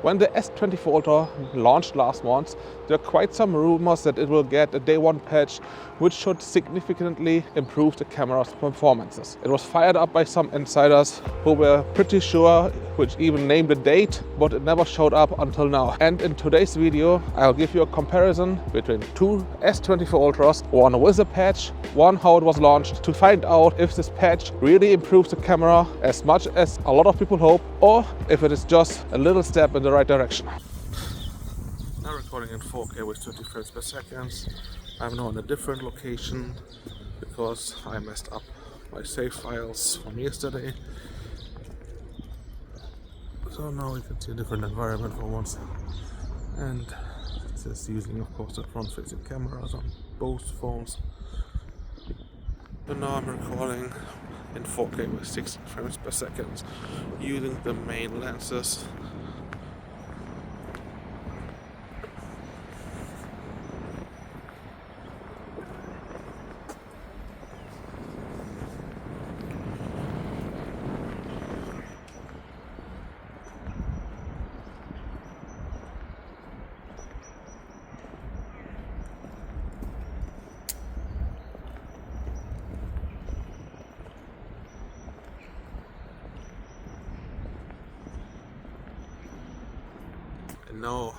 When the S24 Ultra launched last month, there are quite some rumors that it will get a day one patch which should significantly improve the camera's performances. It was fired up by some insiders who were pretty sure, which even named a date, but it never showed up until now. And in today's video, I'll give you a comparison between two S24 Ultras, one with a patch, one how it was launched, to find out if this patch really improves the camera as much as a lot of people hope, or if it is just a little step in the right direction. I'm recording in 4K with 30 frames per second. I'm now in a different location because I messed up my save files from yesterday. So now we can see a different environment for once. And this is using, of course, the front-facing cameras on both phones. So now I'm recording in 4K with 60 frames per second using the main lenses. And now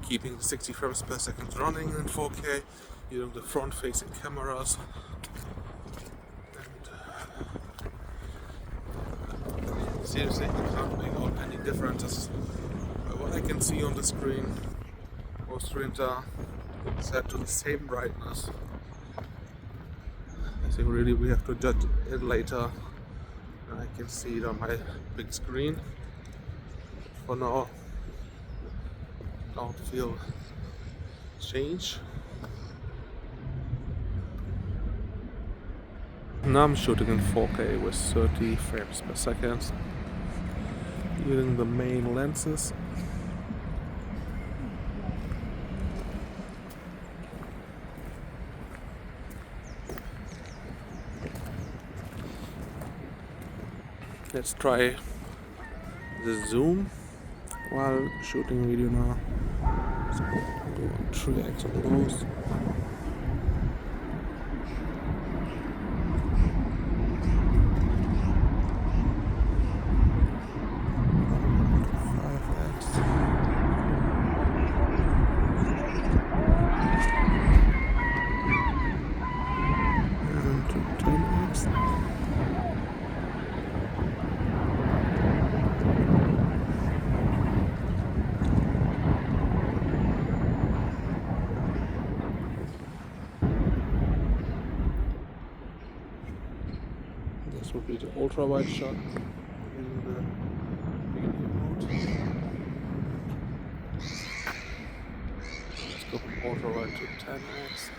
keeping 60 frames per second running in 4K using the front-facing cameras. And seriously, I can't make out any differences. But what I can see on the screen, both screens are set to the same brightness. I think really we have to judge it later. And I can see it on my big screen. For now, don't feel change. Now I'm shooting in 4K with 30 frames per second using the main lenses. Let's try the zoom while shooting video now. So do 3x on those. This would be the ultra wide shot in the video mode. Let's go from ultra wide to 10x.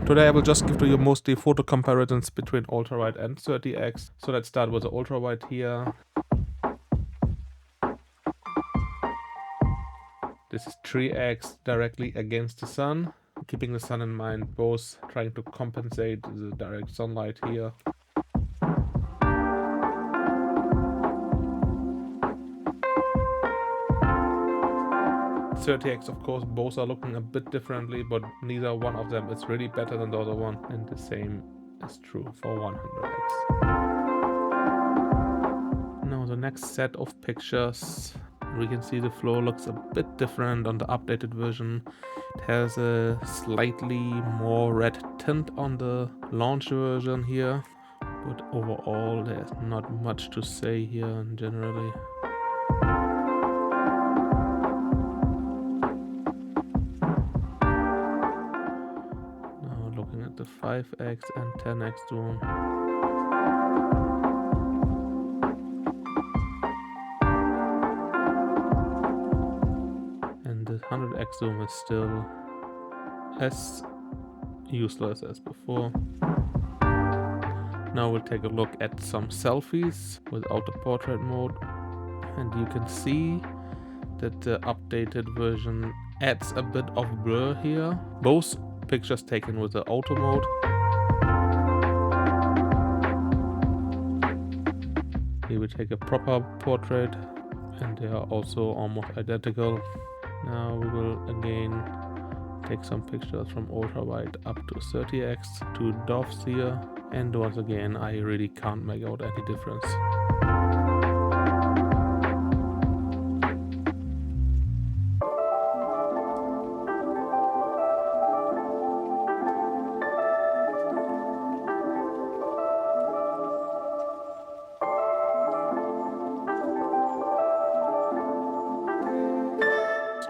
Today I will just give to you mostly photo comparisons between ultra wide and 30x. So let's start with the ultra wide here. This is 3x directly against the sun, keeping the sun in mind, both trying to compensate the direct sunlight here. .30x, of course, both are looking a bit differently, but neither one of them is really better than the other one, and the same is true for 100x. Now the next set of pictures, we can see the flow looks a bit different on the updated version. It has a slightly more red tint on the launch version here, but overall there's not much to say here generally. at the 5x and 10x zoom. And the 100x zoom is still as useless as before. Now we'll take a look at some selfies without the portrait mode, and you can see that the updated version adds a bit of blur here. Both pictures taken with the auto mode. Here we take a proper portrait and they are also almost identical. Now we will again take some pictures from ultra wide up to 30x, two doves here, and once again I really can't make out any difference.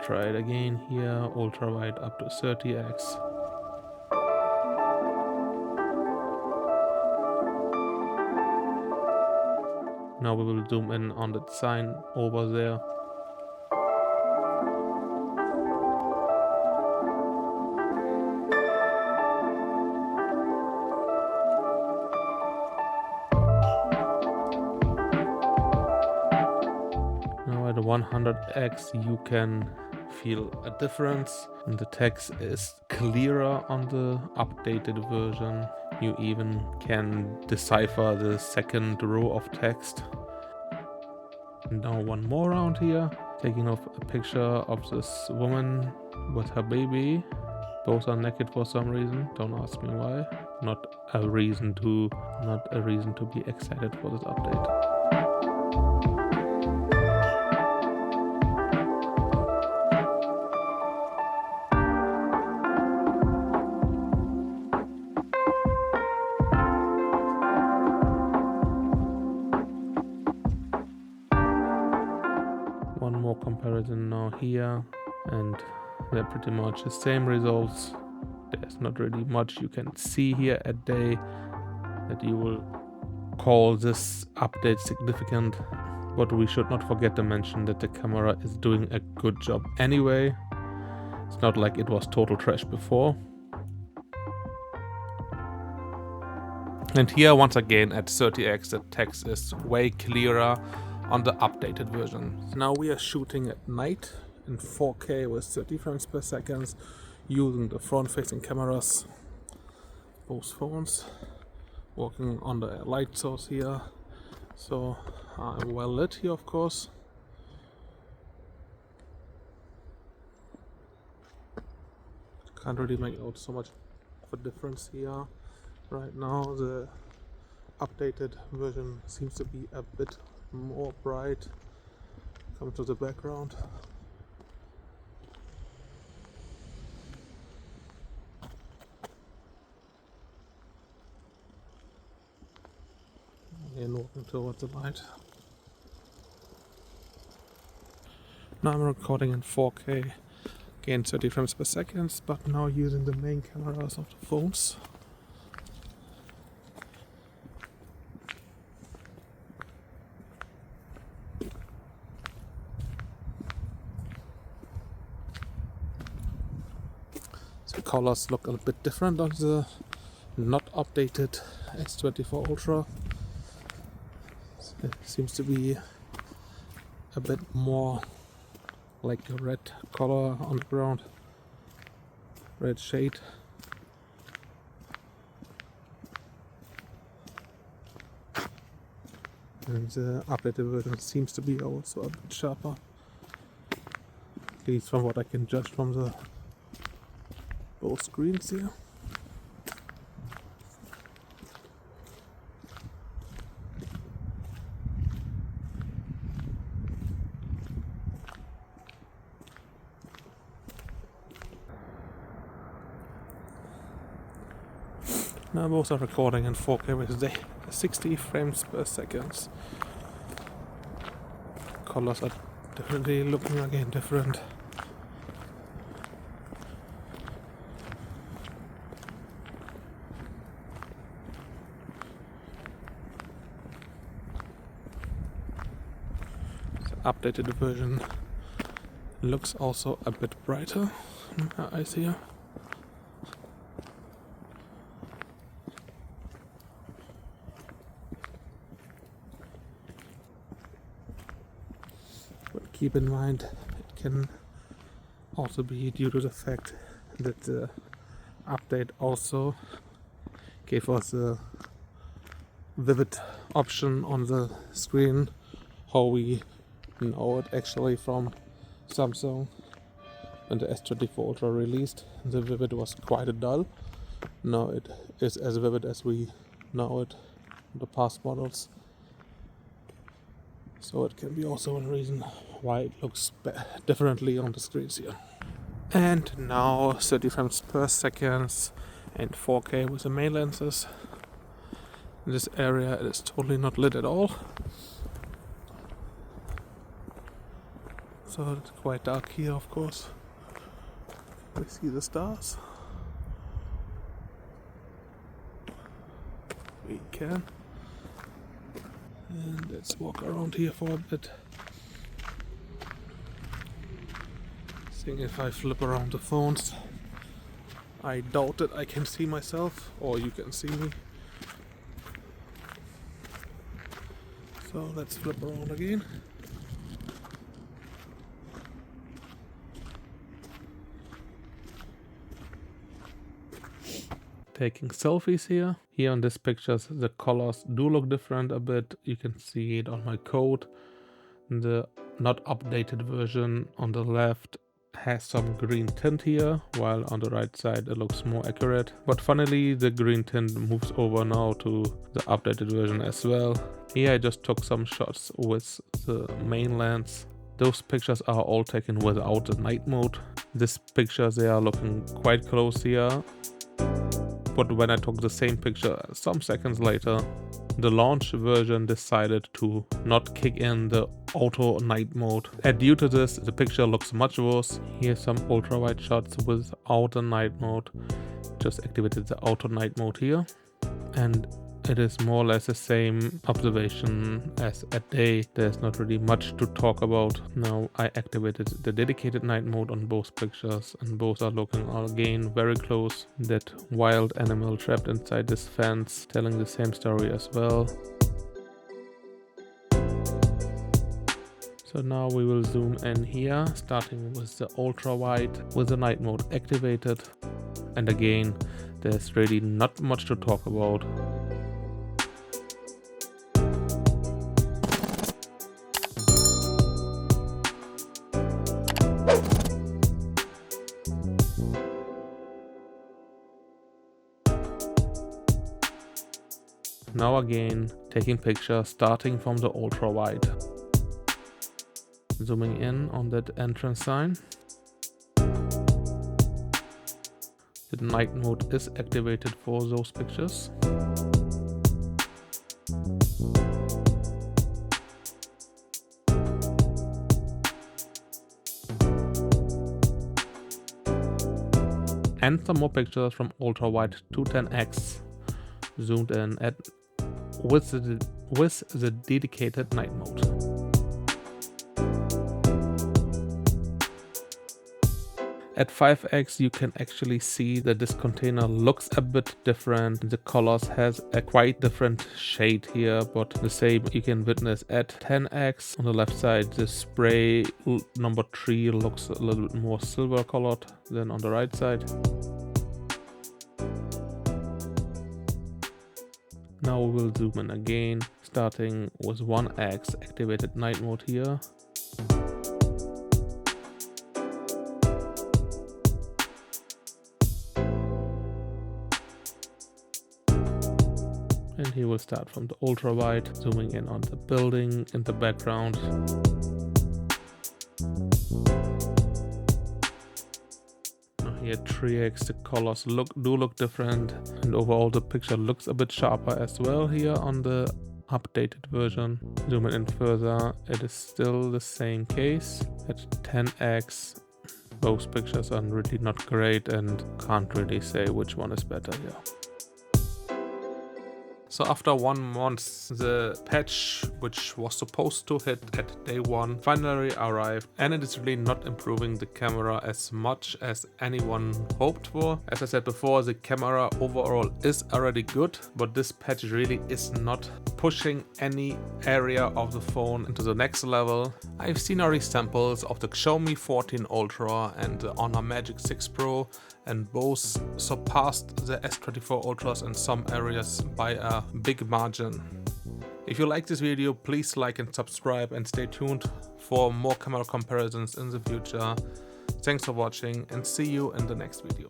Try it again here, ultra wide up to 30x. Now we will zoom in on the sign over there. Now at 100x you can feel a difference, and the text is clearer on the updated version. You even can decipher the second row of text. And now one more round here, taking off a picture of this woman with her baby. Both are naked for some reason, don't ask me why. Not a reason to be excited for this update. One more comparison now here, and they're pretty much the same results. There's not really much you can see here at day that you will call this update significant, but we should not forget to mention that the camera is doing a good job anyway. It's not like it was total trash before. And here once again at 30x the text is way clearer on the updated version. Now we are shooting at night in 4K with 30 frames per second using the front-facing cameras, both phones, working on the light source here. So I'm well lit here, of course. Can't really make out so much of a difference here. Right now the updated version seems to be a bit more bright. Come to the background. And walking towards the light. Now I'm recording in 4K, again 30 frames per second, but now using the main cameras of the phones. The colors look a bit different on the not updated S24 Ultra. It seems to be a bit more like a red color on the ground, red shade. And the updated version seems to be also a bit sharper, at least from what I can judge from the both screens here. Now both are recording in 4K with 60 frames per second. Colors are definitely looking again different. updated version looks also a bit brighter in my eyes here. But keep in mind, it can also be due to the fact that the update also gave us a vivid option on the screen, how we know it actually from Samsung. When the S24 Ultra released, the vivid was quite dull. Now it is as vivid as we know it in the past models. So it can be also a reason why it looks differently on the screens here. And now 30 frames per second and 4K with the main lenses. In this area it is totally not lit at all. So it's quite dark here, of course. We see the stars. We can. And let's walk around here for a bit. Seeing if I flip around the phones. I doubt that I can see myself, or you can see me. So let's flip around again. Taking selfies here. Here on this pictures the colors do look different a bit. You can see it on my code. The not updated version on the left has some green tint here, while on the right side it looks more accurate. But funnily the green tint moves over now to the updated version as well. Here I just took some shots with the main lens. Those pictures are all taken without the night mode. This picture they are looking quite close here. But when I took the same picture some seconds later, the launch version decided to not kick in the auto night mode. And due to this, the picture looks much worse. Here's some ultra wide shots without the night mode. Just activated the auto night mode here. And it is more or less the same observation as at day. There's not really much to talk about. Now I activated the dedicated night mode on both pictures, and both are looking again very close. That wild animal trapped inside this fence telling the same story as well. So now we will zoom in here, starting with the ultra wide with the night mode activated. And again, there's really not much to talk about. Now again, taking pictures starting from the ultra wide. Zooming in on that entrance sign. The night mode is activated for those pictures. And some more pictures from ultra wide to 10x zoomed in at with the dedicated night mode. At 5x you can actually see that this container looks a bit different. The colors has a quite different shade here, but the same you can witness at 10x. On the left side the spray number 3 looks a little bit more silver colored than on the right side. Now we will zoom in again, starting with 1x activated night mode here. And he will start from the ultra wide, zooming in on the building in the background. Here 3x, the colors do look different, and overall the picture looks a bit sharper as well here on the updated version. Zooming in further, it is still the same case. At 10x, both pictures are really not great and can't really say which one is better here. So after 1 month, the patch which was supposed to hit at day 1 finally arrived, and it is really not improving the camera as much as anyone hoped for. As I said before, the camera overall is already good, but this patch really is not pushing any area of the phone into the next level. I've seen already samples of the Xiaomi 14 Ultra and the Honor Magic 6 Pro, and both surpassed the S24 Ultras in some areas by a big margin. If you like this video, please like and subscribe, and stay tuned for more camera comparisons in the future. Thanks for watching, and see you in the next video.